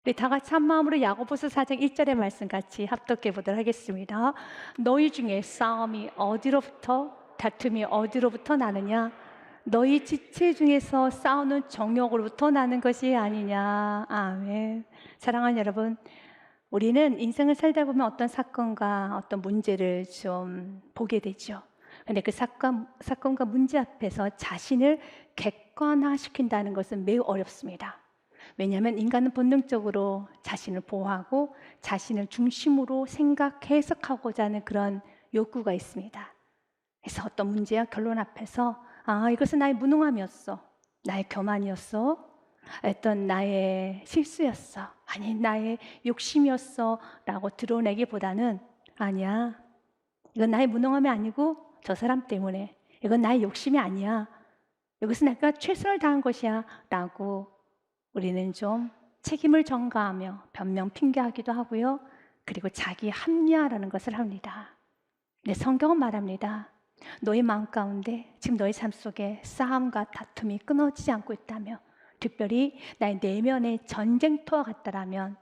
우리 다 같이 한 마음으로 야고보서 4장 1절의 말씀 같이 합독해 보도록 하겠습니다. 너희 중에 싸움이 어디로부터, 다툼이 어디로부터 나느냐? 너희 지체 중에서 싸우는 정욕으로부터 나는 것이 아니냐. 아멘. 사랑하는 여러분, 우리는 인생을 살다 보면 어떤 사건과 어떤 문제를 좀 보게 되죠. 근데 그 사건과 문제 앞에서 자신을 객관화시킨다는 것은 매우 어렵습니다. 왜냐하면 인간은 본능적으로 자신을 보호하고 자신을 중심으로 해석하고자 하는 그런 욕구가 있습니다. 그래서 어떤 문제와 결론 앞에서 이것은 나의 무능함이었어, 나의 교만이었어, 어떤 나의 실수였어, 아니 나의 욕심이었어 라고 드러내기보다는 아니야, 이건 나의 무능함이 아니고 저 사람 때문에, 이건 나의 욕심이 아니야, 이것은 내가 최선을 다한 것이야 라고 우리는 좀 책임을 전가하며 변명 핑계하기도 하고요. 그리고 자기 합리화라는 것을 합니다. 근데 성경은 말합니다. 너의 마음 가운데 지금 너의 삶 속에 싸움과 다툼이 끊어지지 않고 있다며, 특별히 나의 내면의 전쟁터와 같다라면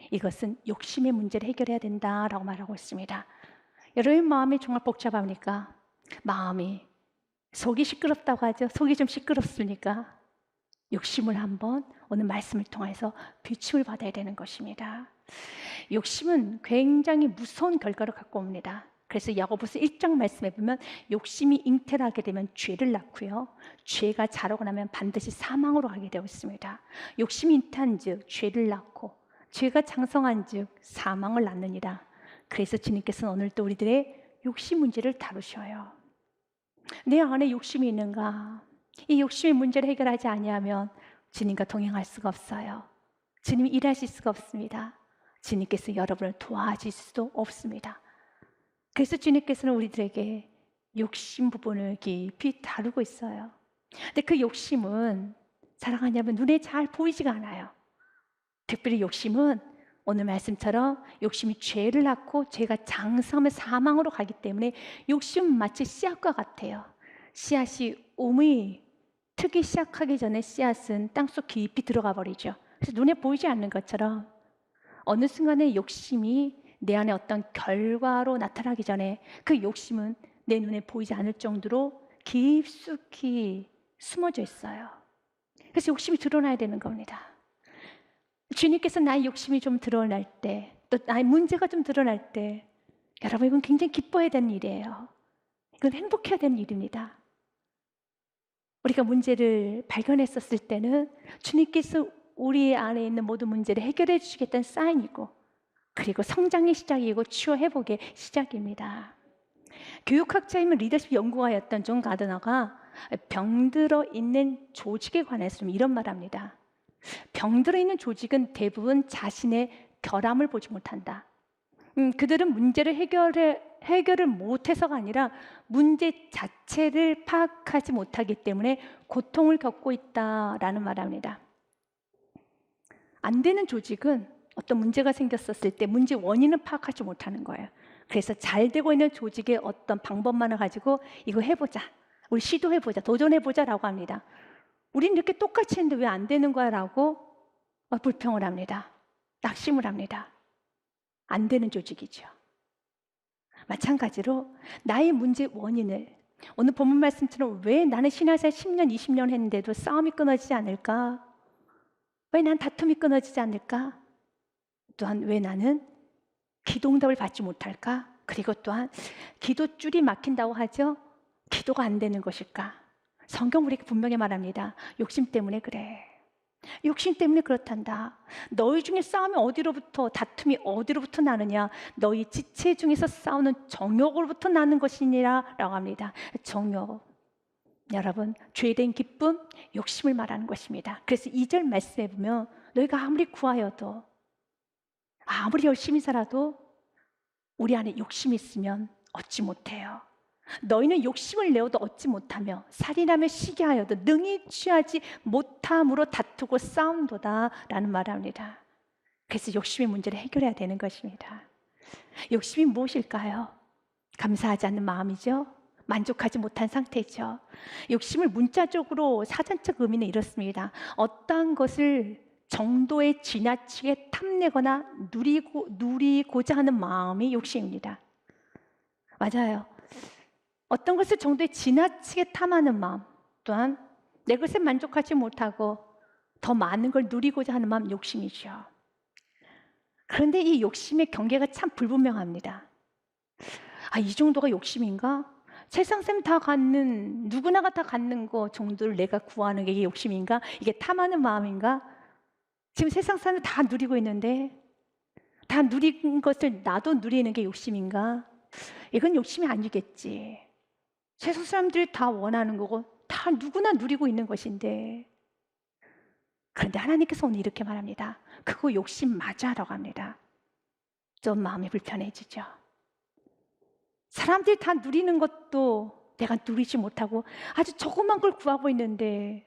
이것은 욕심의 문제를 해결해야 된다라고 말하고 있습니다. 여러분 마음이 정말 복잡합니까? 마음이 속이 시끄럽다고 하죠. 속이 좀 시끄럽습니까? 욕심을 한번 오늘 말씀을 통해서 비침을 받아야 되는 것입니다. 욕심은 굉장히 무서운 결과를 갖고 옵니다. 그래서 야고보서 1장 말씀에 보면 욕심이 잉태하게 되면 죄를 낳고요, 죄가 자라고 나면 반드시 사망으로 가게 되어 있습니다. 욕심이 잉태한 즉 죄를 낳고 죄가 장성한 즉 사망을 낳느니라. 그래서 주님께서는 오늘도 우리들의 욕심 문제를 다루셔요. 내 안에 욕심이 있는가? 이 욕심의 문제를 해결하지 아니하면 주님과 동행할 수가 없어요. 주님이 일하실 수가 없습니다. 주님께서 여러분을 도와줄 수도 없습니다. 그래서 주님께서는 우리들에게 욕심 부분을 깊이 다루고 있어요. 근데 그 욕심은 사랑하는 여러분 눈에 잘 보이지가 않아요. 특별히 욕심은 오늘 말씀처럼 욕심이 죄를 낳고 죄가 장성하면 사망으로 가기 때문에 욕심은 마치 씨앗과 같아요. 씨앗이 우미 트기 시작하기 전에 씨앗은 땅속 깊이 들어가 버리죠. 그래서 눈에 보이지 않는 것처럼 어느 순간에 욕심이 내 안에 어떤 결과로 나타나기 전에 그 욕심은 내 눈에 보이지 않을 정도로 깊숙이 숨어져 있어요. 그래서 욕심이 드러나야 되는 겁니다. 주님께서 나의 욕심이 좀 드러날 때, 또 나의 문제가 좀 드러날 때, 여러분 이건 굉장히 기뻐해야 되는 일이에요. 이건 행복해야 되는 일입니다. 우리가 문제를 발견했었을 때는 주님께서 우리 안에 있는 모든 문제를 해결해 주시겠다는 사인이고, 그리고 성장의 시작이고 치유 회복의 시작입니다. 교육학자이며 리더십 연구가였던 존 가드너가 병들어 있는 조직에 관해서 이런 말을 합니다. 병들어 있는 조직은 대부분 자신의 결함을 보지 못한다. 그들은 문제를 해결을 못해서가 아니라 문제 자체를 파악하지 못하기 때문에 고통을 겪고 있다라는 말을 합니다. 안 되는 조직은 어떤 문제가 생겼었을 때 문제 원인을 파악하지 못하는 거예요. 그래서 잘 되고 있는 조직의 어떤 방법만을 가지고 이거 해보자, 우리 시도해보자, 도전해보자 라고 합니다. 우리는 이렇게 똑같이 했는데 왜 안 되는 거야 라고 불평을 합니다. 낙심을 합니다. 안 되는 조직이죠. 마찬가지로 나의 문제 원인을, 오늘 본문 말씀처럼 왜 나는 신앙생활 10년, 20년 했는데도 싸움이 끊어지지 않을까? 왜 난 다툼이 끊어지지 않을까? 또한 왜 나는 기도응답을 받지 못할까? 그리고 또한 기도줄이 막힌다고 하죠? 기도가 안 되는 것일까? 성경 우리에게 분명히 말합니다. 욕심 때문에 그래. 욕심 때문에 그렇단다. 너희 중에 싸움이 어디로부터, 다툼이 어디로부터 나느냐? 너희 지체 중에서 싸우는 정욕으로부터 나는 것이니라 라고 합니다. 정욕, 여러분 죄된 기쁨, 욕심을 말하는 것입니다. 그래서 2절 말씀에 보면 너희가 아무리 구하여도, 아무리 열심히 살아도 우리 안에 욕심이 있으면 얻지 못해요. 너희는 욕심을 내어도 얻지 못하며 살인하며 시기하여도 능히 취하지 못함으로 다투고 싸움도다 라는 말을 합니다. 그래서 욕심의 문제를 해결해야 되는 것입니다. 욕심이 무엇일까요? 감사하지 않는 마음이죠. 만족하지 못한 상태죠. 욕심을 문자적으로 사전적 의미는 이렇습니다. 어떠한 것을 정도에 지나치게 탐내거나 누리고자 하는 마음이 욕심입니다. 맞아요. 어떤 것을 정도에 지나치게 탐하는 마음, 또한 내 것에 만족하지 못하고 더 많은 걸 누리고자 하는 마음, 욕심이죠. 그런데 이 욕심의 경계가 참 불분명합니다. 이 정도가 욕심인가? 세상 사람 다 갖는, 누구나가 다 갖는 거 정도를 내가 구하는 게 이게 욕심인가? 이게 탐하는 마음인가? 지금 세상 사람들 다 누리고 있는데 다 누린 것을 나도 누리는 게 욕심인가? 이건 욕심이 아니겠지. 세상 사람들이 다 원하는 거고 다 누구나 누리고 있는 것인데, 그런데 하나님께서 오늘 이렇게 말합니다. 그거 욕심 맞아 라고 합니다. 좀 마음이 불편해지죠. 사람들이 다 누리는 것도 내가 누리지 못하고 아주 조그만 걸 구하고 있는데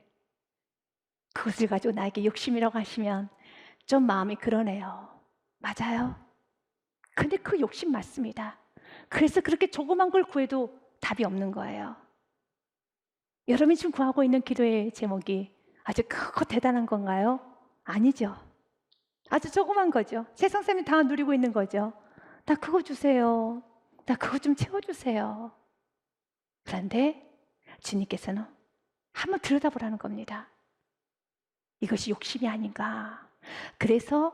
그것을 가지고 나에게 욕심이라고 하시면 좀 마음이 그러네요. 맞아요. 근데 그 욕심 맞습니다. 그래서 그렇게 조그만 걸 구해도 답이 없는 거예요. 여러분이 지금 구하고 있는 기도의 제목이 아주 크고 대단한 건가요? 아니죠. 아주 조그만 거죠. 세상 사람이 다 누리고 있는 거죠. 나 그거 주세요. 나 그거 좀 채워주세요. 그런데 주님께서는 한번 들여다보라는 겁니다. 이것이 욕심이 아닌가. 그래서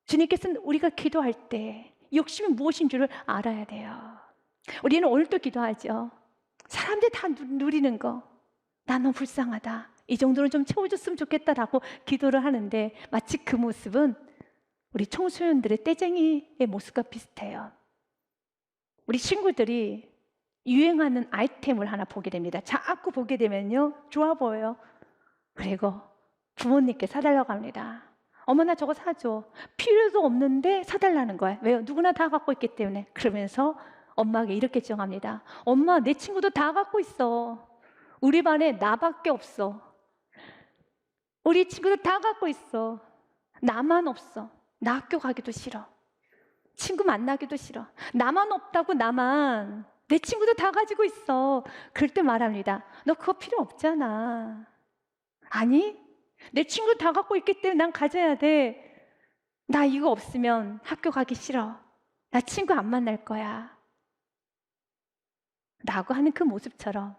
주님께서는 우리가 기도할 때 욕심이 무엇인 줄을 알아야 돼요. 우리는 오늘도 기도하죠. 사람들이 다 누리는 거, 나 너무 불쌍하다, 이 정도는 좀 채워줬으면 좋겠다라고 기도를 하는데 마치 그 모습은 우리 청소년들의 떼쟁이의 모습과 비슷해요. 우리 친구들이 유행하는 아이템을 하나 보게 됩니다. 자꾸 보게 되면요, 좋아 보여요. 그리고 부모님께 사달라고 합니다. 어머, 나 저거 사줘. 필요도 없는데 사달라는 거예요. 왜요? 누구나 다 갖고 있기 때문에. 그러면서 엄마에게 이렇게 정합니다. 엄마, 내 친구도 다 갖고 있어. 우리 반에 나밖에 없어. 우리 친구들 다 갖고 있어. 나만 없어. 나 학교 가기도 싫어. 친구 만나기도 싫어. 나만 없다고, 나만. 내 친구들 다 가지고 있어. 그럴 때 말합니다. 너 그거 필요 없잖아. 아니, 내 친구들 다 갖고 있기 때문에 난 가져야 돼. 나 이거 없으면 학교 가기 싫어. 나 친구 안 만날 거야. 라고 하는 그 모습처럼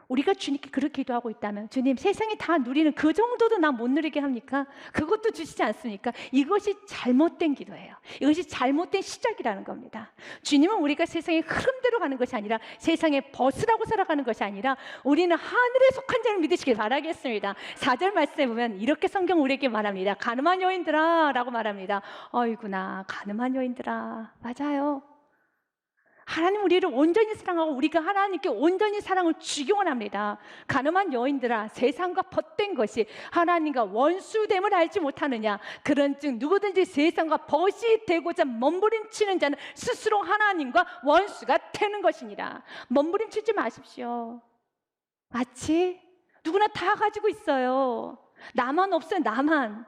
우리가 주님께 그렇게 기도하고 있다면, 주님, 세상이 다 누리는 그 정도도 나 못 누리게 합니까? 그것도 주시지 않습니까? 이것이 잘못된 기도예요. 이것이 잘못된 시작이라는 겁니다. 주님은 우리가 세상의 흐름대로 가는 것이 아니라, 세상에 벗으라고 살아가는 것이 아니라 우리는 하늘에 속한 자를 믿으시길 바라겠습니다. 4절 말씀에 보면 이렇게 성경 우리에게 말합니다. 가늠한 여인들아 라고 말합니다. 어이구나, 가늠한 여인들아. 맞아요. 하나님 우리를 온전히 사랑하고 우리가 하나님께 온전히 사랑을 주기 원합니다. 가늠한 여인들아, 세상과 벗된 것이 하나님과 원수됨을 알지 못하느냐. 그런즉 누구든지 세상과 벗이 되고자 몸부림치는 자는 스스로 하나님과 원수가 되는 것이니라. 몸부림치지 마십시오. 마치 누구나 다 가지고 있어요. 나만 없어요, 나만.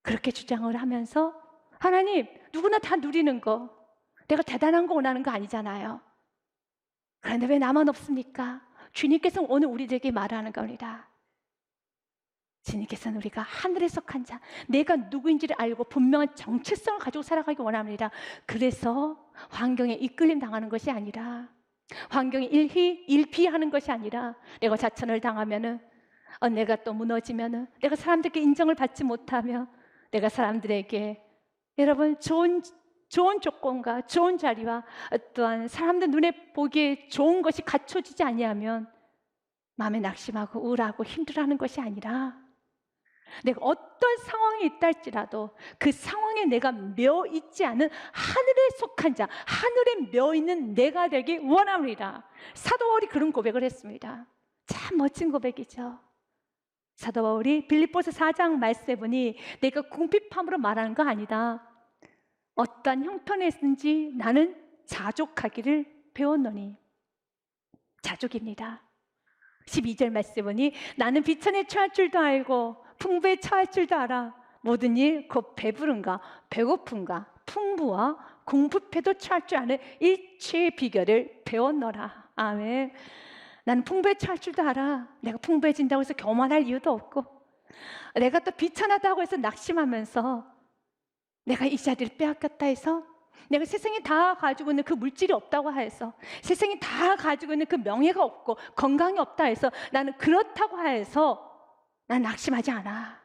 그렇게 주장을 하면서, 하나님, 누구나 다 누리는 거, 내가 대단한 거 원하는 거 아니잖아요. 그런데 왜 나만 없습니까? 주님께서 오늘 우리들에게 말하는 겁니다. 주님께서는 우리가 하늘에 속한 자, 내가 누구인지를 알고 분명한 정체성을 가지고 살아가기 원합니다. 그래서 환경에 이끌림 당하는 것이 아니라, 환경에 일피하는 것이 아니라, 내가 자천을 당하면은, 내가 또 무너지면은, 내가 사람들에게 인정을 받지 못하면, 내가 사람들에게, 여러분, 좋은 조건과 좋은 자리와 또한 사람들 눈에 보기에 좋은 것이 갖춰지지 아니하면 마음에 낙심하고 우울하고 힘들어하는 것이 아니라, 내가 어떤 상황에 있다 할지라도 그 상황에 내가 며 있지 않은 하늘에 속한 자, 하늘에 며 있는 내가 되기 원합니다. 사도 바울이 그런 고백을 했습니다. 참 멋진 고백이죠. 사도 바울이 빌립보서 4장 말씀해 보니, 내가 궁핍함으로 말하는 거 아니다. 어떠한 형편에서든지 나는 자족하기를 배웠노니. 자족입니다. 12절 말씀해 보니, 나는 비천에 처할 줄도 알고 풍부에 처할 줄도 알아. 모든 일 곧 배부른가 배고픈가 풍부와 궁핍해도 처할 줄 아는 일체의 비결을 배웠노라. 아멘. 나는 풍부에 처할 줄도 알아. 내가 풍부해진다고 해서 교만할 이유도 없고, 내가 또 비천하다고 해서 낙심하면서 내가 이 자리를 빼앗겼다 해서, 내가 세상에 다 가지고 있는 그 물질이 없다고 해서, 세상에 다 가지고 있는 그 명예가 없고 건강이 없다 해서, 나는 그렇다고 해서 난 낙심하지 않아.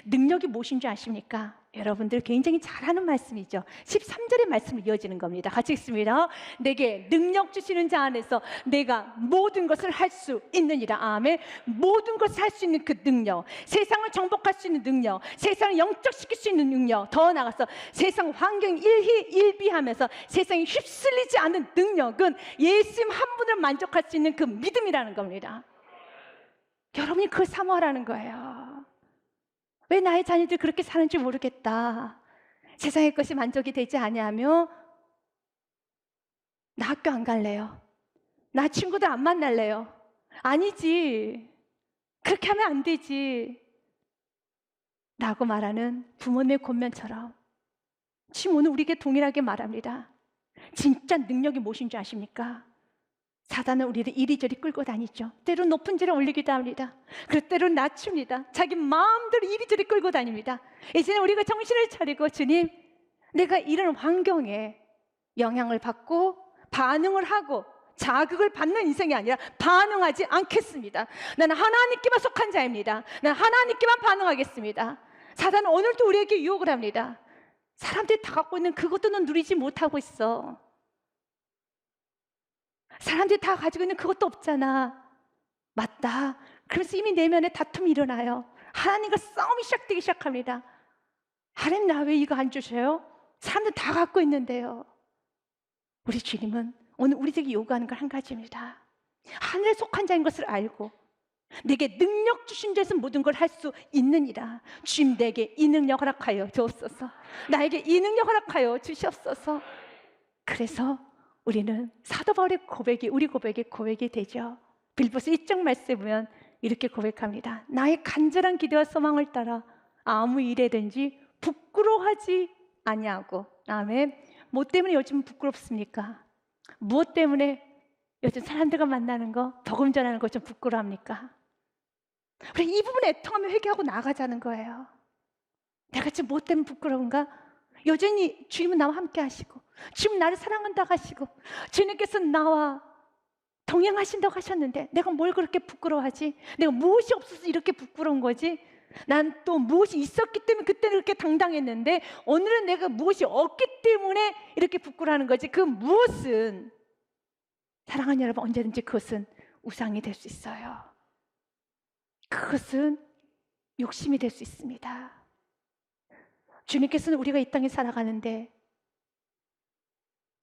능력이 무엇인 줄 아십니까? 여러분들 굉장히 잘하는 말씀이죠. 13절의 말씀이 이어지는 겁니다. 같이 읽습니다. 내게 능력 주시는 자 안에서 내가 모든 것을 할 수 있느니라. 아멘. 모든 것을 할 수 있는 그 능력, 세상을 정복할 수 있는 능력, 세상을 영적시킬 수 있는 능력, 더 나아가서 세상 환경 일희일비하면서 세상에 휩쓸리지 않는 능력은 예수님 한 분을 만족할 수 있는 그 믿음이라는 겁니다. 여러분이 그걸 사모하라는 거예요. 왜 나의 자녀들이 그렇게 사는지 모르겠다, 세상의 것이 만족이 되지 아니하며 나 학교 안 갈래요, 나 친구들 안 만날래요. 아니지, 그렇게 하면 안 되지 라고 말하는 부모님의 권면처럼, 지금 오늘 우리에게 동일하게 말합니다. 진짜 능력이 무엇인 줄 아십니까? 사단은 우리를 이리저리 끌고 다니죠. 때로는 높은 지를 올리기도 합니다. 그리고 때로는 낮춥니다. 자기 마음대로 이리저리 끌고 다닙니다. 이제는 우리가 정신을 차리고, 주님, 내가 이런 환경에 영향을 받고 반응을 하고 자극을 받는 인생이 아니라 반응하지 않겠습니다. 나는 하나님께만 속한 자입니다. 나는 하나님께만 반응하겠습니다. 사단은 오늘도 우리에게 유혹을 합니다. 사람들이 다 갖고 있는 그것도 넌 누리지 못하고 있어. 사람들이 다 가지고 있는 그것도 없잖아. 맞다. 그래서 이미 내면에 다툼이 일어나요. 하나님과 싸움이 시작되기 시작합니다. 하나님, 나 왜 이거 안 주셔요? 사람들 다 갖고 있는데요. 우리 주님은 오늘 우리에게 요구하는 걸 한 가지입니다. 하늘에 속한 자인 것을 알고 내게 능력 주신 자에서 모든 걸 할 수 있느니라. 주님, 내게 이 능력 허락하여 주옵소서. 나에게 이 능력 허락하여 주시옵소서. 그래서 우리는 사도 바울의 고백이 우리 고백이 되죠. 빌립보서 1장 말씀에 보면 이렇게 고백합니다. 나의 간절한 기대와 소망을 따라 아무 일에든지 부끄러워하지 아니하고. 아멘. 뭐 때문에 요즘 부끄럽습니까? 무엇 때문에 요즘 사람들과 만나는 거, 복음 전하는 거 좀 부끄러워합니까? 그래, 이 부분에 애통하며 회개하고 나가자는 거예요. 내가 지금 무엇 때문에 부끄러운가? 여전히 주님은 나와 함께 하시고, 주님 나를 사랑한다고 하시고, 주님께서 나와 동행하신다고 하셨는데 내가 뭘 그렇게 부끄러워하지? 내가 무엇이 없어서 이렇게 부끄러운 거지? 난 또 무엇이 있었기 때문에 그때는 그렇게 당당했는데 오늘은 내가 무엇이 없기 때문에 이렇게 부끄러워하는 거지. 그 무엇은, 사랑하는 여러분, 언제든지 그것은 우상이 될 수 있어요. 그것은 욕심이 될 수 있습니다. 주님께서는 우리가 이 땅에 살아가는데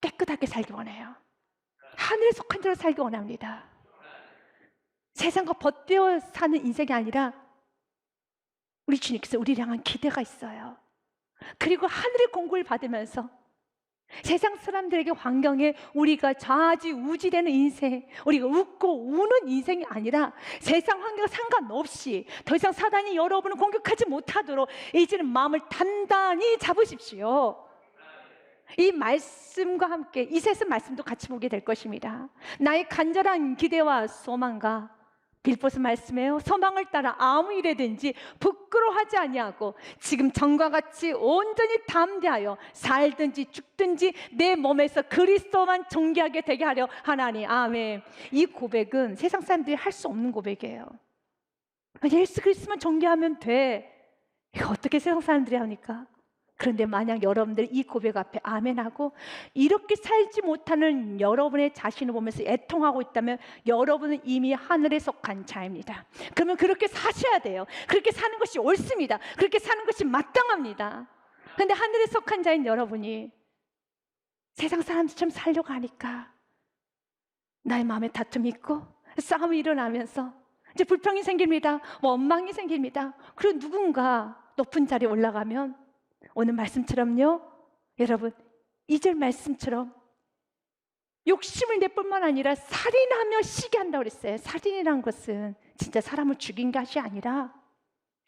깨끗하게 살기 원해요. 하늘에 속한 자로 살기 원합니다. 세상과 벗되어 사는 인생이 아니라 우리 주님께서 우리를 향한 기대가 있어요. 그리고 하늘의 공급을 받으면서 세상 사람들에게 환경에 우리가 좌지우지되는 인생, 우리가 웃고 우는 인생이 아니라 세상 환경과 상관없이 더 이상 사단이 여러분을 공격하지 못하도록 이제는 마음을 단단히 잡으십시오. 이 말씀과 함께 이세스 말씀도 같이 보게 될 것입니다. 나의 간절한 기대와 소망과, 빌보스 말씀에요, 소망을 따라 아무 일에든지 부끄러워하지 아니하고 지금 전과 같이 온전히 담대하여 살든지 죽든지 내 몸에서 그리스도만 존귀하게 되게 하려 하나니. 아멘. 이 고백은 세상 사람들이 할 수 없는 고백이에요. 예수 그리스도만 존귀하면 돼. 이거 어떻게 세상 사람들이 합니까? 그런데 만약 여러분들 이 고백 앞에 아멘하고 이렇게 살지 못하는 여러분의 자신을 보면서 애통하고 있다면 여러분은 이미 하늘에 속한 자입니다. 그러면 그렇게 사셔야 돼요. 그렇게 사는 것이 옳습니다. 그렇게 사는 것이 마땅합니다. 그런데 하늘에 속한 자인 여러분이 세상 사람들처럼 살려고 하니까 나의 마음에 다툼이 있고 싸움이 일어나면서 이제 불평이 생깁니다. 원망이 생깁니다. 그리고 누군가 높은 자리에 올라가면 오늘 말씀처럼요, 여러분 2절 말씀처럼 욕심을 낼 뿐만 아니라 살인하며 시게 한다고 그랬어요. 살인이란 것은 진짜 사람을 죽인 것이 아니라,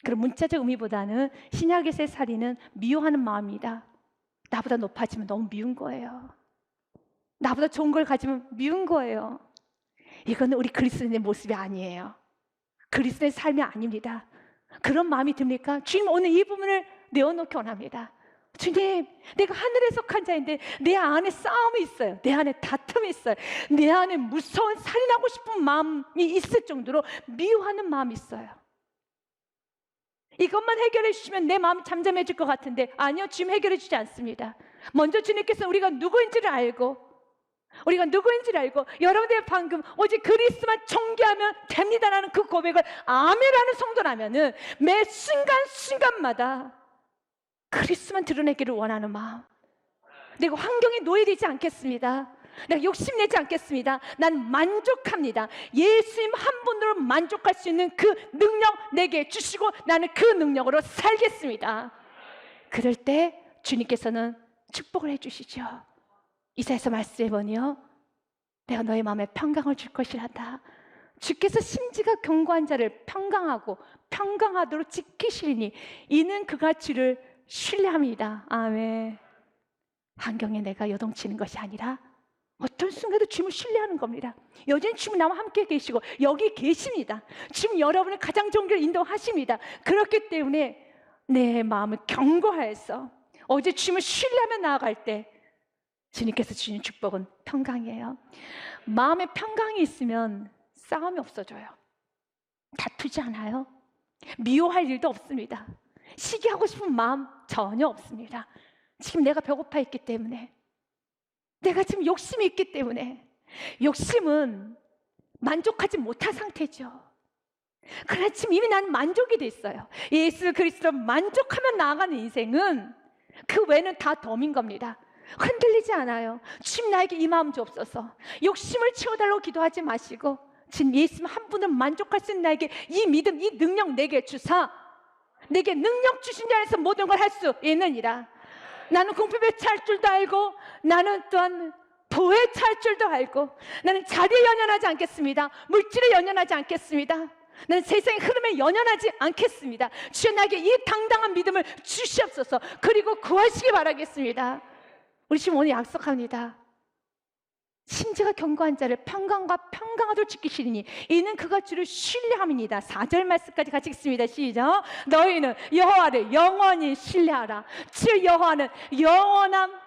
그런 문자적 의미보다는 신약에서의 살인은 미워하는 마음이다. 나보다 높아지면 너무 미운 거예요. 나보다 좋은 걸 가지면 미운 거예요. 이거는 우리 그리스도인의 모습이 아니에요. 그리스도의 삶이 아닙니다. 그런 마음이 듭니까? 주님, 오늘 이 부분을 내어놓기 원합니다. 주님, 내가 하늘에 속한 자인데 내 안에 싸움이 있어요. 내 안에 다툼이 있어요. 내 안에 무서운 살인하고 싶은 마음이 있을 정도로 미워하는 마음이 있어요. 이것만 해결해 주시면 내 마음이 잠잠해질 것 같은데, 아니요, 주님 해결해 주지 않습니다. 먼저 주님께서 우리가 누구인지를 알고 여러분들이 방금 오직 그리스도만 존귀하면 됩니다라는 그 고백을 아멘하는 성도라면은 매 순간순간마다 그리스도만 드러내기를 원하는 마음. 내가 환경에 노예되지 않겠습니다. 내가 욕심내지 않겠습니다. 난 만족합니다. 예수님 한 분으로 만족할 수 있는 그 능력 내게 주시고 나는 그 능력으로 살겠습니다. 그럴 때 주님께서는 축복을 해주시죠. 이사야서 말씀해보니요, 내가 너의 마음에 평강을 줄 것이란다. 주께서 심지가 견고한 자를 평강하도록 지키시리니 이는 그가 주를 신뢰합니다. 아멘. 환경에 내가 요동치는 것이 아니라 어떤 순간도 주님을 신뢰하는 겁니다. 여전히 주님 나와 함께 계시고 여기 계십니다. 주님 여러분을 가장 좋은 길을 인도하십니다. 그렇기 때문에 내 마음을 견고하여서 어제 주님을 신뢰하며 나아갈 때 주님께서 주신 축복은 평강이에요. 마음에 평강이 있으면 싸움이 없어져요. 다투지 않아요. 미워할 일도 없습니다. 시기하고 싶은 마음 전혀 없습니다. 지금 내가 배고파 있기 때문에, 내가 지금 욕심이 있기 때문에. 욕심은 만족하지 못한 상태죠. 그러나 지금 이미 나는 만족이 돼 있어요. 예수 그리스도로 만족하며 나아가는 인생은 그 외는 다 덤인 겁니다. 흔들리지 않아요. 주님 나에게 이 마음 주옵소서. 욕심을 채워달라고 기도하지 마시고 지금 예수님 한 분을 만족할 수 있는 나에게 이 믿음, 이 능력 내게 주사 내게 능력 주신 자 안에서 모든 걸 할 수 있느니라. 나는 궁핍에 찰 줄도 알고 나는 또한 보에 찰 줄도 알고 나는 자리에 연연하지 않겠습니다. 물질에 연연하지 않겠습니다. 나는 세상의 흐름에 연연하지 않겠습니다. 주여 나에게 이 당당한 믿음을 주시옵소서. 그리고 구하시기 바라겠습니다. 우리 지금 오늘 약속합니다. 심지가 견고한 자를 평강하도록 지키시리니 이는 그가 주를 신뢰함이니이다. 4절 말씀까지 같이 읽습니다. 시작. 너희는 여호와를 영원히 신뢰하라. 주 여호와는 영원한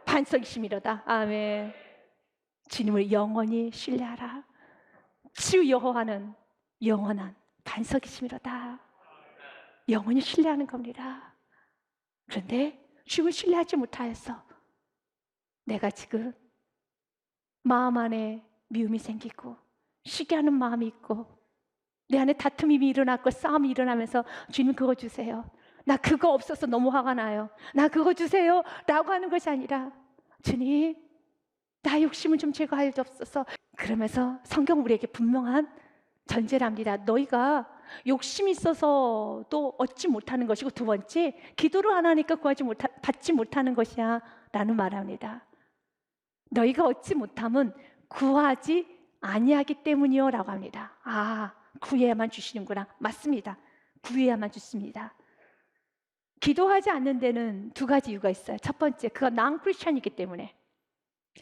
반석이심이로다. 아멘. 주님을 영원히 신뢰하라. 주 여호와는 영원한 반석이심이로다. 영원히 신뢰하는 겁니다. 그런데 주님을 신뢰하지 못하여서 내가 지금 마음 안에 미움이 생기고 시기하는 마음이 있고 내 안에 다툼이 일어났고 싸움이 일어나면서 주님 그거 주세요. 나 그거 없어서 너무 화가 나요. 나 그거 주세요 라고 하는 것이 아니라 주님 나 욕심을 좀 제거하여 주옵소서. 그러면서 성경 우리에게 분명한 전제를 합니다. 너희가 욕심이 있어서도 얻지 못하는 것이고 두 번째 기도를 안 하니까 받지 못하는 것이야 라는 말합니다. 너희가 얻지 못함은 구하지 아니하기 때문이요 라고 합니다. 아, 구해야만 주시는구나. 맞습니다. 구해야만 주십니다. 기도하지 않는 데는 두 가지 이유가 있어요. 첫 번째, 그건 non-Christian이기 때문에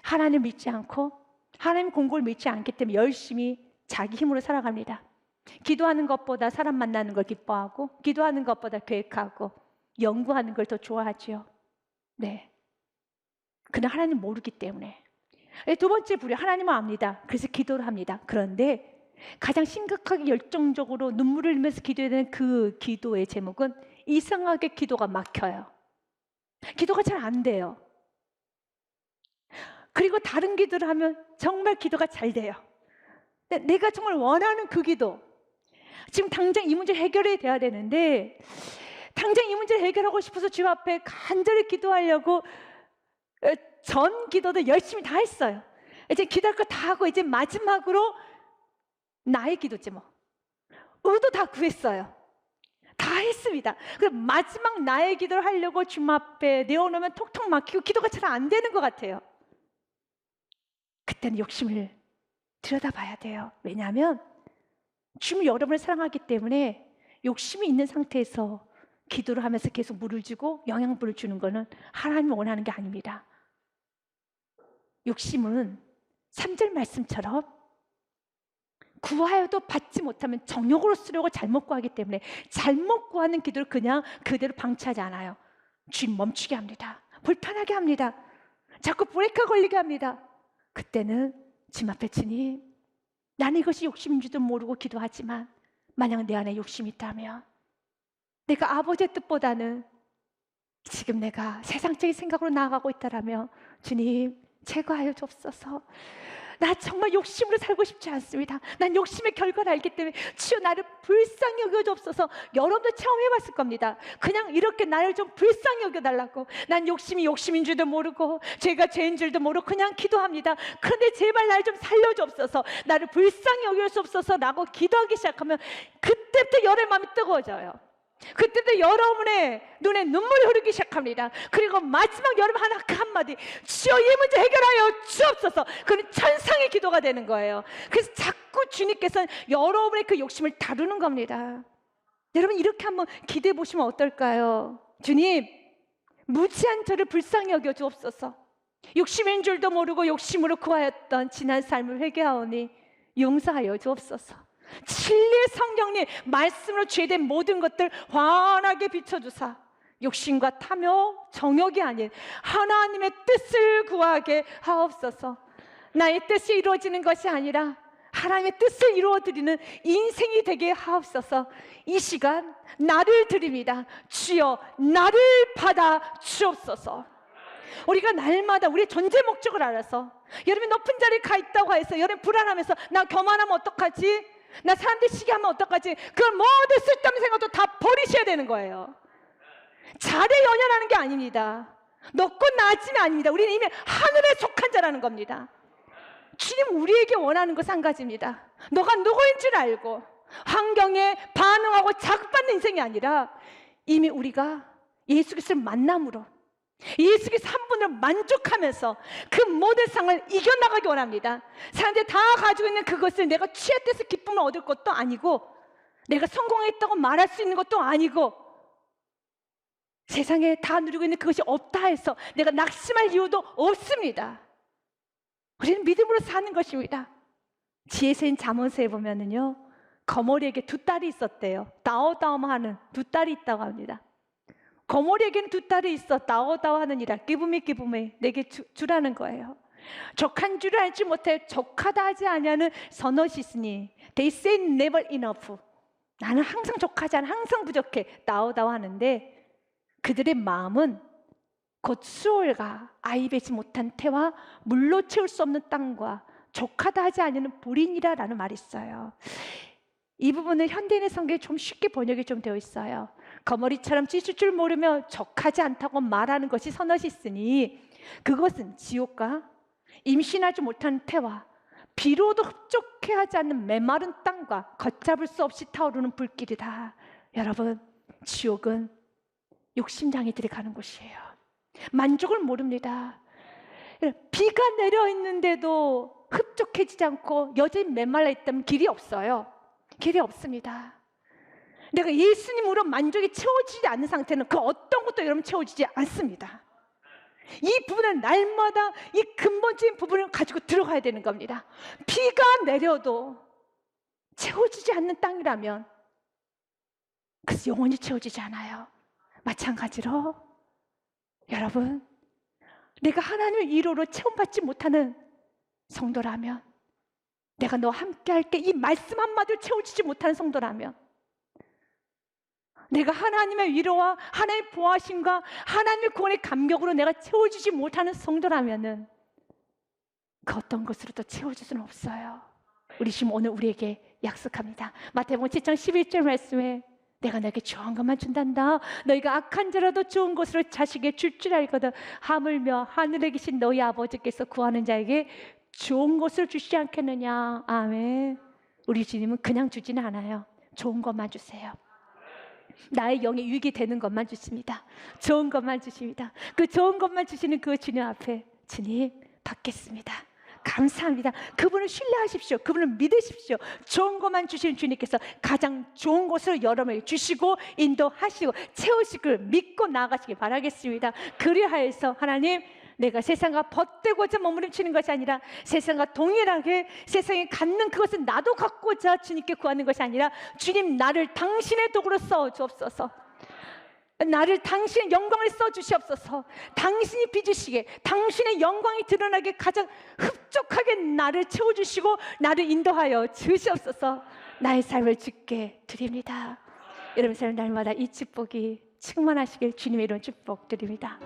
하나님을 믿지 않고 하나님 공고를 믿지 않기 때문에 열심히 자기 힘으로 살아갑니다. 기도하는 것보다 사람 만나는 걸 기뻐하고 기도하는 것보다 계획하고 연구하는 걸 더 좋아하죠. 네. 그는 하나님 모르기 때문에. 두 번째 부류, 하나님을 압니다. 그래서 기도를 합니다. 그런데 가장 심각하게 열정적으로 눈물을 흘리면서 기도해야 되는 그 기도의 제목은 이상하게 기도가 막혀요. 기도가 잘 안 돼요. 그리고 다른 기도를 하면 정말 기도가 잘 돼요. 내가 정말 원하는 그 기도, 지금 당장 이 문제를 해결해야 돼야 되는데 당장 이 문제를 해결하고 싶어서 주님 앞에 간절히 기도하려고 전 기도도 열심히 다 했어요. 이제 기도할 거 다 하고 이제 마지막으로 나의 기도지 뭐. 의도 다 구했어요. 다 했습니다. 그럼 마지막 나의 기도를 하려고 주님 앞에 내어놓으면 톡톡 막히고 기도가 잘 안 되는 것 같아요. 그때는 욕심을 들여다봐야 돼요. 왜냐하면 주님이 여러분을 사랑하기 때문에 욕심이 있는 상태에서 기도를 하면서 계속 물을 주고 영양분을 주는 것은 하나님이 원하는 게 아닙니다. 욕심은 3절 말씀처럼 구하여도 받지 못하면 정욕으로 쓰려고 잘못 구하기 때문에 잘못 구하는 기도를 그냥 그대로 방치하지 않아요. 주님 멈추게 합니다. 불편하게 합니다. 자꾸 브레이크가 걸리게 합니다. 그때는 주님 앞에, 주님, 나는 이것이 욕심인 줄도 모르고 기도하지만 만약 내 안에 욕심이 있다면, 내가 아버지의 뜻보다는 지금 내가 세상적인 생각으로 나아가고 있다라면 주님 제거하여 주옵소서. 나 정말 욕심으로 살고 싶지 않습니다. 난 욕심의 결과를 알기 때문에 주여 나를 불쌍히 여겨주옵소서. 여러분도 체험해봤을 겁니다. 그냥 이렇게 나를 좀 불쌍히 여겨달라고. 난 욕심이 욕심인 줄도 모르고 죄가 죄인 줄도 모르고 그냥 기도합니다. 그런데 제발 날 좀 살려주옵소서. 나를 불쌍히 여겨주옵소서라고 기도하기 시작하면 그때부터 여러분의 마음이 뜨거워져요. 그때부터 여러분의 눈에 눈물이 흐르기 시작합니다. 그리고 마지막 여러분 하나 그 한마디, 주여 이 문제 해결하여 주옵소서. 그건 천상의 기도가 되는 거예요. 그래서 자꾸 주님께서는 여러분의 그 욕심을 다루는 겁니다. 여러분 이렇게 한번 기도해 보시면 어떨까요? 주님, 무지한 저를 불쌍히 여겨 주옵소서. 욕심인 줄도 모르고 욕심으로 구하였던 지난 삶을 회개하오니 용서하여 주옵소서. 진리의 성령님 말씀으로 죄된 모든 것들 환하게 비춰주사 욕심과 탐욕, 정욕이 아닌 하나님의 뜻을 구하게 하옵소서. 나의 뜻이 이루어지는 것이 아니라 하나님의 뜻을 이루어드리는 인생이 되게 하옵소서. 이 시간 나를 드립니다. 주여 나를 받아 주옵소서. 우리가 날마다 우리의 존재 목적을 알아서, 여러분이 높은 자리에 가 있다고 해서 여러분 불안하면서 나 교만하면 어떡하지? 나 사람들 시기하면 어떡하지? 그걸 모든 쓸데없는 생각도 다 버리셔야 되는 거예요. 잘에 연연하는 게 아닙니다. 높고 낮음이 아닙니다. 우리는 이미 하늘에 속한 자라는 겁니다. 주님 우리에게 원하는 것은 한 가지입니다. 너가 누구인 줄 알고 환경에 반응하고 자극받는 인생이 아니라 이미 우리가 예수 그리스도를 만남으로 예수 그리스도 한 분을 만족하면서 그 모든 상을 이겨나가기 원합니다. 사람들이 다 가지고 있는 그것을 내가 취했대서 기쁨을 얻을 것도 아니고, 내가 성공했다고 말할 수 있는 것도 아니고, 세상에 다 누리고 있는 그것이 없다 해서 내가 낙심할 이유도 없습니다. 우리는 믿음으로 사는 것입니다. 지혜서인 잠언서에 보면은요, 거머리에게 두 딸이 있었대요. 다오다오하는 두 딸이 있다고 합니다. 거머리에게는 두 딸이 있어. 다오다오하느니라. 기브미 내게 주라는 거예요. 족한 줄을 알지 못해 족하다 하지 아니하는 선엇이 있으니 They say never enough. 나는 항상 족하지 않아, 항상 부족해. 다오다오 하는데 그들의 마음은 곧 수월과 아이 뵈지 못한 태와 물로 채울 수 없는 땅과 족하다 하지 아니하는 불인이라라는 말이 있어요. 이 부분은 현대인의 성경에 좀 쉽게 번역이 좀 되어 있어요. 거머리처럼 찢을 줄 모르며 족하지 않다고 말하는 것이 선엇이 있으니 그것은 지옥과 임신하지 못한 태와 비로도 흡족해 하지 않는 메마른 땅과 걷잡을 수 없이 타오르는 불길이다. 여러분, 지옥은 욕심장이들이 가는 곳이에요. 만족을 모릅니다. 비가 내려 있는데도 흡족해지지 않고 여전히 메말라 있다면 길이 없어요. 길이 없습니다. 내가 예수님으로 만족이 채워지지 않는 상태는 그 어떤 것도 여러분 채워지지 않습니다. 이 부분은 날마다 이 근본적인 부분을 가지고 들어가야 되는 겁니다. 비가 내려도 채워지지 않는 땅이라면 그래서 영원히 채워지지 않아요. 마찬가지로 여러분, 내가 하나님의 위로로 체험받지 못하는 성도라면, 내가 너와 함께 할게 이 말씀 한마디로 채워지지 못하는 성도라면, 내가 하나님의 위로와 하나님의 보호하심과 하나님의 구원의 감격으로 내가 채워지지 못하는 성도라면은 그 어떤 것으로도 채워질 수는 없어요. 우리 지금 오늘 우리에게 약속합니다. 마태복음 7장 11절 말씀에 내가 너에게 좋은 것만 준단다. 너희가 악한 자라도 좋은 것으로 자식에게 줄 줄 알거든. 하물며 하늘에 계신 너희 아버지께서 구하는 자에게 좋은 것을 주시지 않겠느냐. 아멘. 우리 주님은 그냥 주지는 않아요. 좋은 것만 주세요. 나의 영에 유익이 되는 것만 주십니다. 좋은 것만 주십니다. 그 좋은 것만 주시는 그 주님 앞에 주님 받겠습니다. 감사합니다. 그분을 신뢰하십시오. 그분을 믿으십시오. 좋은 것만 주시는 주님께서 가장 좋은 것을 여러분에게 주시고 인도하시고 채우시길 믿고 나아가시길 바라겠습니다. 그리하여서 하나님, 내가 세상과 벗되고자 몸부림치는 것이 아니라 세상과 동일하게 세상에 갖는 그것은 나도 갖고자 주님께 구하는 것이 아니라 주님 나를 당신의 도구로 써 주옵소서. 나를 당신의 영광을 써주시옵소서. 당신이 빚으시게 당신의 영광이 드러나게 가장 흡족하게 나를 채워주시고 나를 인도하여 주시옵소서. 나의 삶을 주께 드립니다. 여러분 삶 날마다 이 축복이 충만하시길 주님의 이름 축복 드립니다.